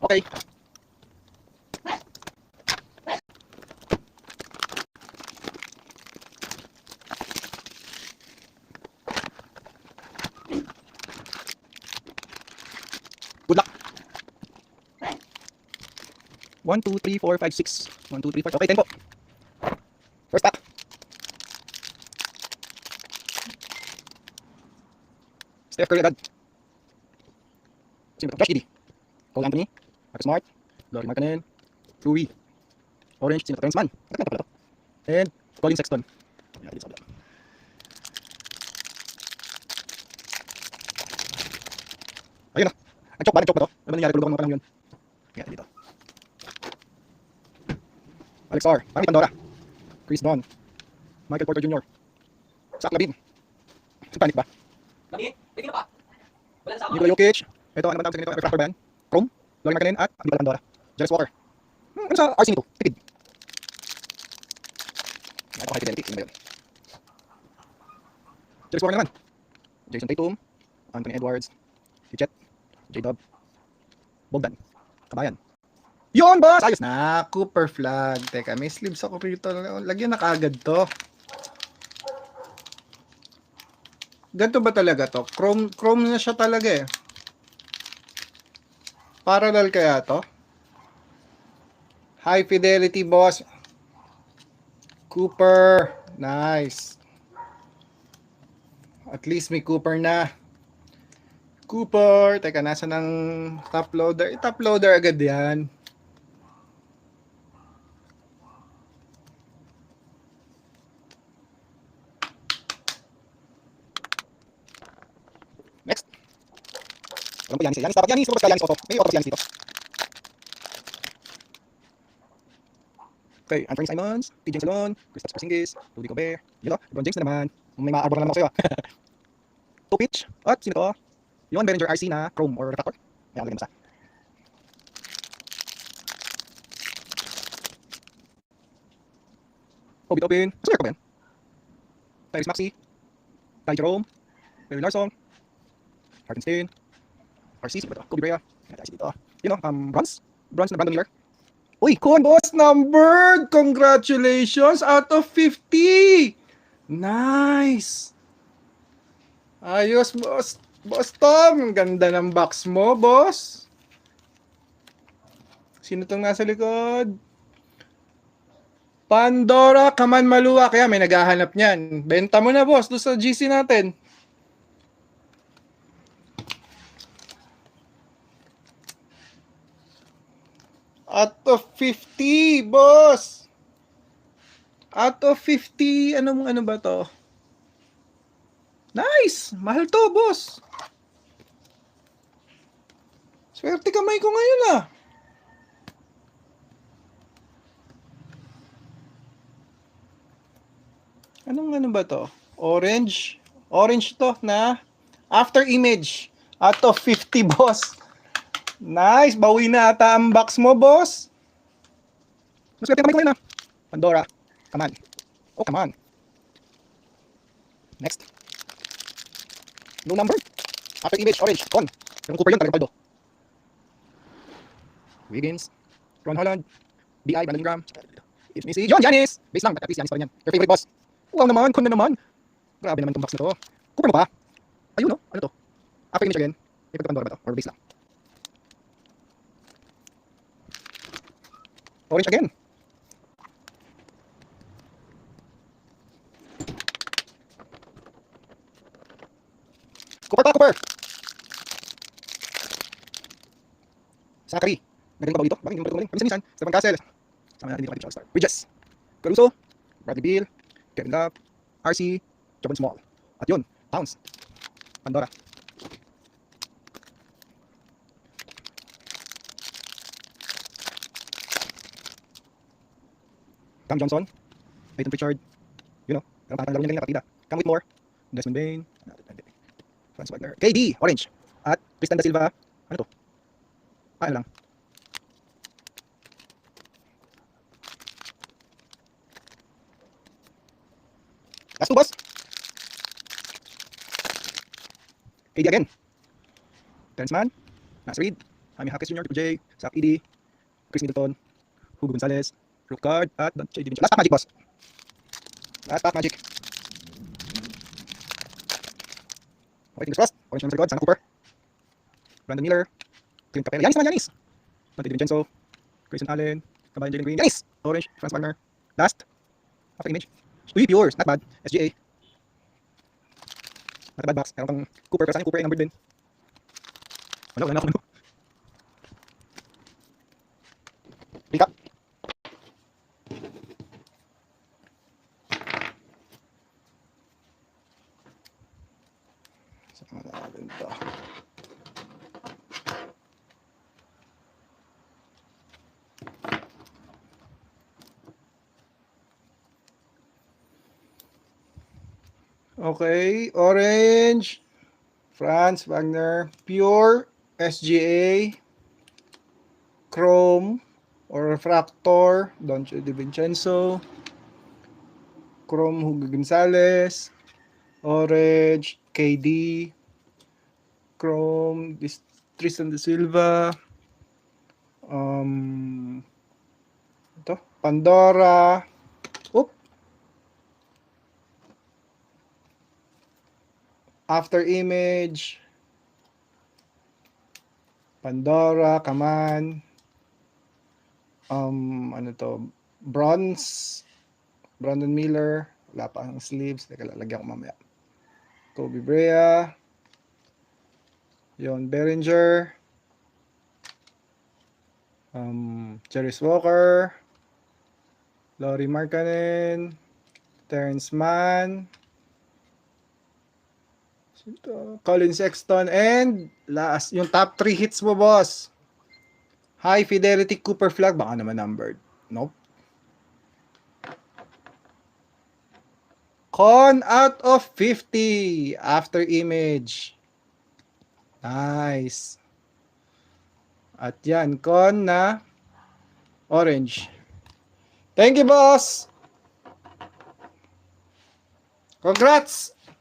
Okay. Good luck. 1, 2, 3, 4, 5, 6. 1, 2, 3, 4. Okay, 10 po. First pack. Steph Curry agad. Sino ba ito? Josh Giddey. Cole Anthony. Marcus Smart. Laurie Markkanen. Rui. Orange. Sino ito? Terrence Mann. Maganda pala ito. And Colin Sexton. Yan, dito sa kabila. Ayun na. Nag-choke ba? Nag-choke ba ito? Ano ba nangyari? Tulugan mo pa lang yun. Yan, dito. Alex R. Parang Pandora. Chris Don. Michael Porter Jr. Zach Lavin. Panic ba? Lamit? Hindi na pa. Wala sa Nikola Jokic. Ito, ano ba tawag sa ganito? Refractor band. Chrome. Laurie Markkanen at Abdul Pandora. Jarvis Walker. Ano sa RC nito? Tipid. Ito high fidelity. Sino ba yun? Jarvis Walker naman. Jason Tatum. Anthony Edwards. Chet. J-Dub. Bogdan. Kabayan. Yun, boss! Ayos na! Cooper flag. Teka, may sleeves ako rito. Lagyan na kaagad to. Ganito ba talaga to? Chrome na siya talaga eh. Parallel kaya to? High fidelity, boss. Cooper. Nice. At least may Cooper na. Cooper. Teka, nasa ng top loader? Top loader agad yan. Next. Alam ko Yanis. Yanis dapat. Yanis. Lumabas ka Yanis auto. May auto Yanis dito. Okay. Anthony Simons. TJ Salon. Kristaps Porzingis. Rudy Gobert. Yun o. LeBron James na naman. May ma-arbor na naman ako sa'yo. Two pitch. At sino to? Yun. Behringer RC na Chrome or Refractor. Ayan. Lagyan mo sa. Obi Tobin. Masaya ka ba yan? Tyrese Maxey. Ty Jerome. Barry Larson. Hartenstein. RC, ba ito? Kobe Bryant. Ayan, dito. Yun o, bronze. Bronze na Brandon Miller. Uy, Kun! Boss numbered! Congratulations! Out of 50! Nice! Ayos, boss. Boss Tom, ang ganda ng box mo, boss. Sino tong nasa likod? Pandora Kaman Malua. Kaya may naghahanap niyan. Benta mo na, boss, doon sa GC natin. Out of 50, boss. Out of 50, ano ba to? Nice! Mahal to, boss. Swerte kamay ko ngayon ah. Ano ba to? Orange. Orange to na after image. Out of 50, boss. Nice. Bawi na ata ang box mo, boss. Maswerte kamay ko ngayon na. Pandora. Come on. Oh, come on. Next. No number. After image, orange. On. Yung Cooper yun, talagang paldo. Wiggins. Ron Holland. B.I. Brandon Ingram. It's me si John Giannis. Base lang, but at least Giannis pa rin yan. Your favorite boss. Wow naman, kun na naman. Grabe naman itong box na to. Cooper mo pa? Ayun no? Ano to? After image again. May pagkapandora ba to? Or base lang? Orange again. Cooper pa, Cooper! Zachary. Nagaling ba dito? Bakit hindi mo magaling? Kami sa Stephen Castle. Sama natin dito kay All-Star. Bridges. Caruso. Bradley Beal. Kevin Love. RC. Javon Small. At yun, Towns. Pandora. Cam Johnson. Peyton Pritchard. You know, parang laro niya galing na partida. Cam Whitmore. Desmond Bain. Franz Wagner. KD. Orange. At Tristan da Silva. Ano to? Ano lang. Last two, boss. KD again. Terrence Mann. Nas Reed. Jaime Jaquez Jr., Triple J, Zach Edey, Chris Middleton, Hugo Gonzalez, Roof Card, at Don J. Last pack magic, boss. Last pack magic. Okay, fingers crossed. Orange naman sa likod. Sana Cooper. Brandon Miller. Clint Capela. Yanis naman, Yanis. Dante DiVincenzo. Grayson Allen. Kabayan Jalen Green. Yanis! Orange. Franz Wagner. Last. After image. Uy, Pures. Not bad. SGA. Not a bad box. Meron kang Cooper. Pero saan yung Cooper ay numbered din? Wala na ako. Recap. Saan natin ito? Okay, Orange, Franz Wagner, Pure, SGA, Chrome or Refractor, Don DiVincenzo, Chrome, Hugo Gonzalez, Orange, KD, Chrome, Tristan De Silva, ito, Pandora, After image, Pandora, Kaman, ano to, Bronze, Brandon Miller, wala pa ang sleeves, teka lalagyan ko mamaya. Kobe Brea, yon Behringer, Jarius Walker, Lauri Markkanen, Terrence Mann, Colin Sexton, and last, yung top 3 hits mo, boss. High Fidelity Cooper Flag, baka naman numbered. Nope. Con out of 50 after image. Nice. At yan, con na orange. Thank you, boss. Congrats!